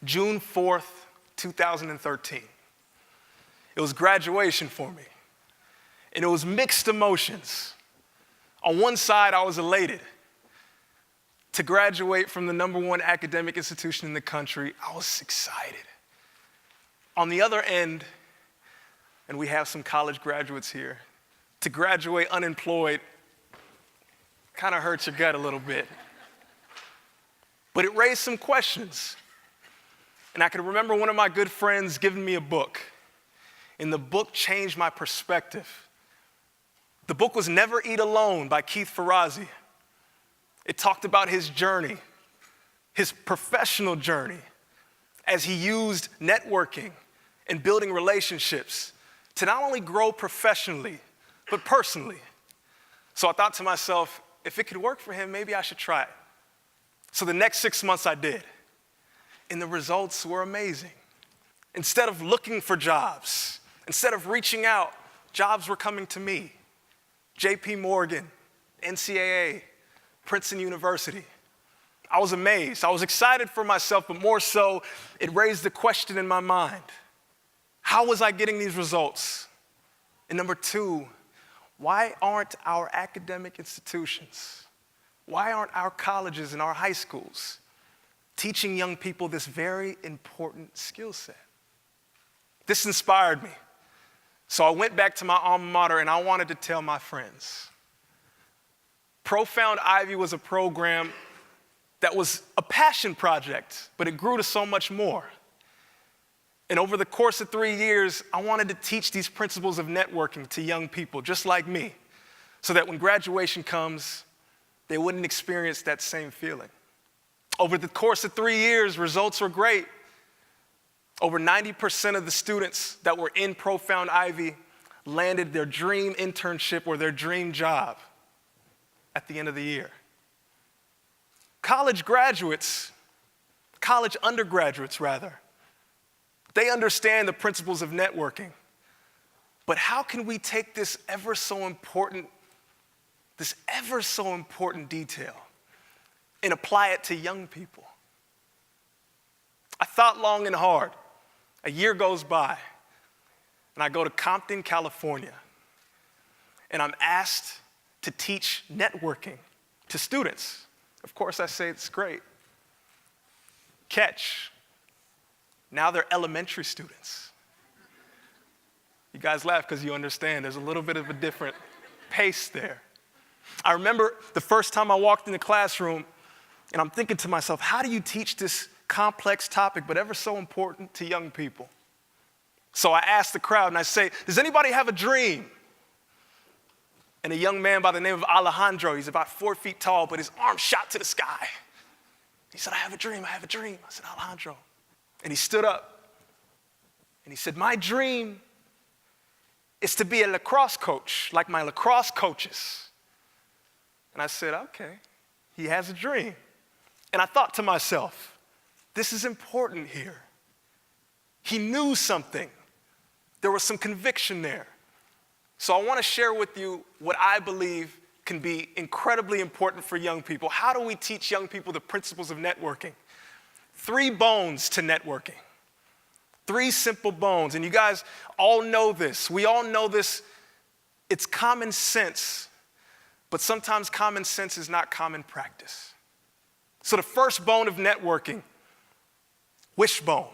June 4th, 2013. It was graduation for me, and it was mixed emotions. On one side, I was elated to graduate from the #1 academic institution in the country. I was excited. On the other end, and we have some college graduates here, to graduate unemployed kind of hurts your gut a little bit. But it raised some questions. And I can remember one of my good friends giving me a book, and the book changed my perspective. The book was Never Eat Alone by Keith Ferrazzi. It talked about his journey, his professional journey, as he used networking and building relationships to not only grow professionally, but personally. So I thought to myself, if it could work for him, maybe I should try it. So the next 6 months I did, and the results were amazing. Instead of looking for jobs, instead of reaching out, jobs were coming to me. JP Morgan, NCAA, Princeton University. I was amazed. I was excited for myself, but more so, it raised the question in my mind. How was I getting these results? And number two, why aren't our academic institutions, why aren't our colleges and our high schools teaching young people this very important skill set? This inspired me. So I went back to my alma mater and I wanted to tell my friends. Profound Ivy was a program that was a passion project, but it grew to so much more. And over the course of 3 years, I wanted to teach these principles of networking to young people just like me, so that when graduation comes, they wouldn't experience that same feeling. Over the course of 3 years, results were great. Over 90% of the students that were in Profound Ivy landed their dream internship or their dream job at the end of the year. College undergraduates rather, they understand the principles of networking. But how can we take this ever so important detail and apply it to young people? I thought long and hard. A year goes by, and I go to Compton, California, and I'm asked to teach networking to students. Of course, I say it's great. Catch. Now they're elementary students. You guys laugh because you understand there's a little bit of a different pace there. I remember the first time I walked in the classroom, and I'm thinking to myself, how do you teach this complex topic, but ever so important to young people? So I asked the crowd, and I say, does anybody have a dream? And a young man by the name of Alejandro, he's about 4 feet tall, but his arm shot to the sky. He said, I have a dream. I said, Alejandro. And he stood up, and he said, my dream is to be a lacrosse coach, like my lacrosse coaches. And I said, okay, he has a dream. And I thought to myself, this is important here. He knew something. There was some conviction there. So I want to share with you what I believe can be incredibly important for young people. How do we teach young people the principles of networking? 3 bones to networking. 3 simple bones. And you guys all know this. We all know this. It's common sense, but sometimes common sense is not common practice. So the first bone of networking, wishbone.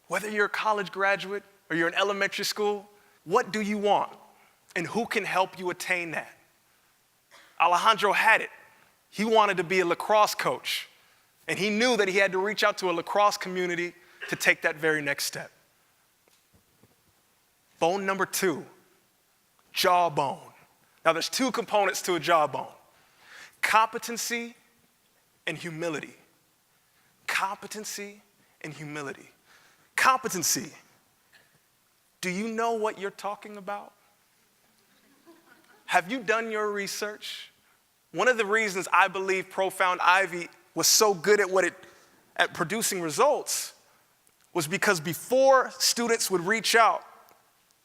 Whether you're a college graduate or you're in elementary school, what do you want? And who can help you attain that? Alejandro had it. He wanted to be a lacrosse coach. And he knew that he had to reach out to a lacrosse community to take that very next step. Bone number 2, jawbone. Now there's 2 components to a jawbone: competency and humility. Competency and humility. Competency. Do you know what you're talking about? Have you done your research? One of the reasons I believe Profound Ivy was so good at producing results was because before students would reach out,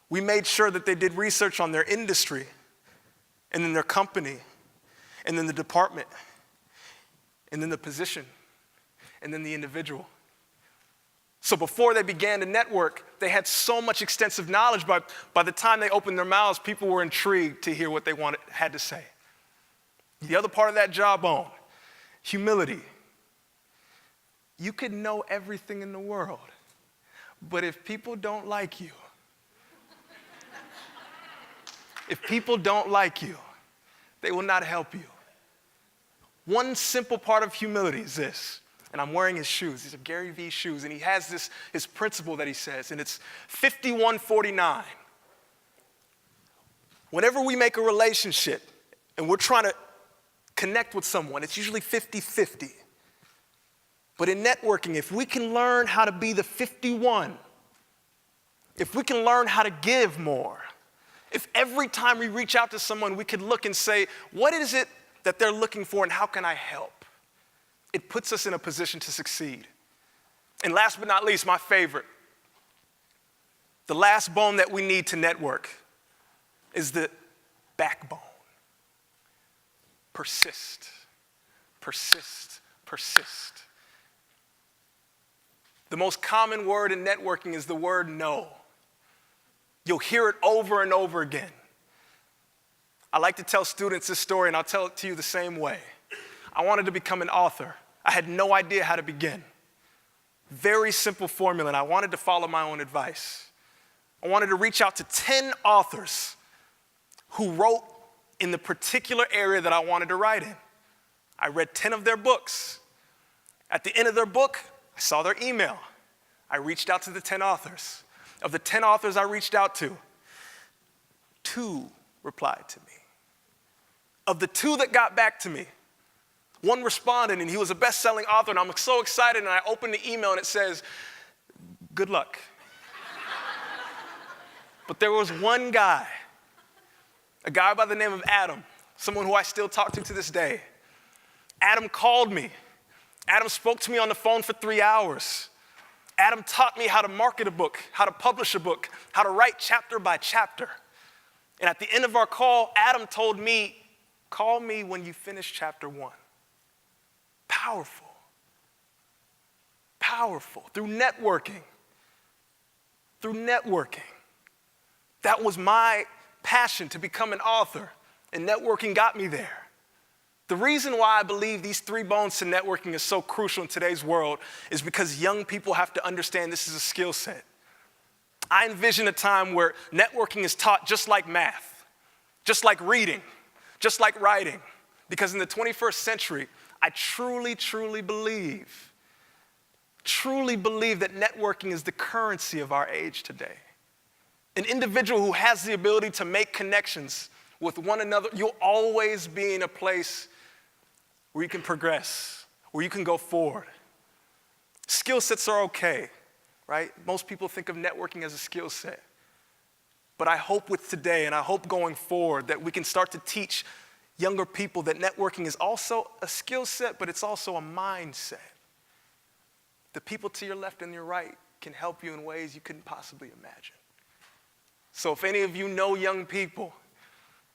we made sure that they did research on their industry, and then their company, and then the department, and then the position, and then the individual. So before they began to network, they had so much extensive knowledge, but by the time they opened their mouths, people were intrigued to hear what they had to say. The other part of that jawbone, humility. You could know everything in the world, but if people don't like you, they will not help you. One simple part of humility is this, and I'm wearing his shoes. These are Gary Vee shoes, and he has his principle that he says, and it's 51-49. Whenever we make a relationship and we're trying to connect with someone, it's usually 50-50. But in networking, if we can learn how to be the 51, if we can learn how to give more, if every time we reach out to someone, we could look and say, what is it that they're looking for and how can I help? It puts us in a position to succeed. And last but not least, my favorite, the last bone that we need to network is the backbone. Persist, persist, persist. The most common word in networking is the word no. You'll hear it over and over again. I like to tell students this story, and I'll tell it to you the same way. I wanted to become an author. I had no idea how to begin. Very simple formula, and I wanted to follow my own advice. I wanted to reach out to 10 authors who wrote in the particular area that I wanted to write in. I read 10 of their books. At the end of their book, I saw their email. I reached out to the 10 authors. Of the 10 authors I reached out to, 2 replied to me. Of the 2 that got back to me, one responded, and he was a best-selling author, and I'm so excited, and I opened the email, and it says, good luck. But there was one guy, a guy by the name of Adam, someone who I still talk to this day. Adam called me. Adam spoke to me on the phone for 3 hours. Adam taught me how to market a book, how to publish a book, how to write chapter by chapter. And at the end of our call, Adam told me, call me when you finish chapter 1. Powerful. Powerful. Through networking. That was my passion to become an author, and networking got me there. The reason why I believe these 3 bones to networking is so crucial in today's world is because young people have to understand this is a skill set. I envision a time where networking is taught just like math, just like reading, just like writing. Because in the 21st century, I truly believe that networking is the currency of our age today. An individual who has the ability to make connections with one another, you'll always be in a place where you can progress, where you can go forward. Skill sets are okay, right? Most people think of networking as a skill set. But I hope with today, and I hope going forward, that we can start to teach younger people that networking is also a skill set, but it's also a mindset. The people to your left and your right can help you in ways you couldn't possibly imagine. So if any of you know young people,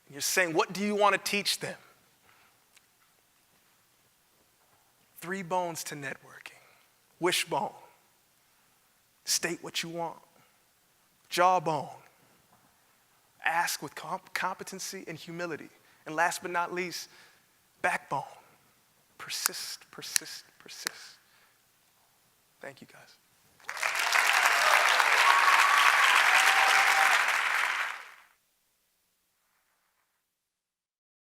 and you're saying, what do you want to teach them? 3 bones to networking. Wishbone. State what you want. Jawbone. Ask with competency and humility. And last but not least, backbone. Persist, persist, persist. Thank you, guys.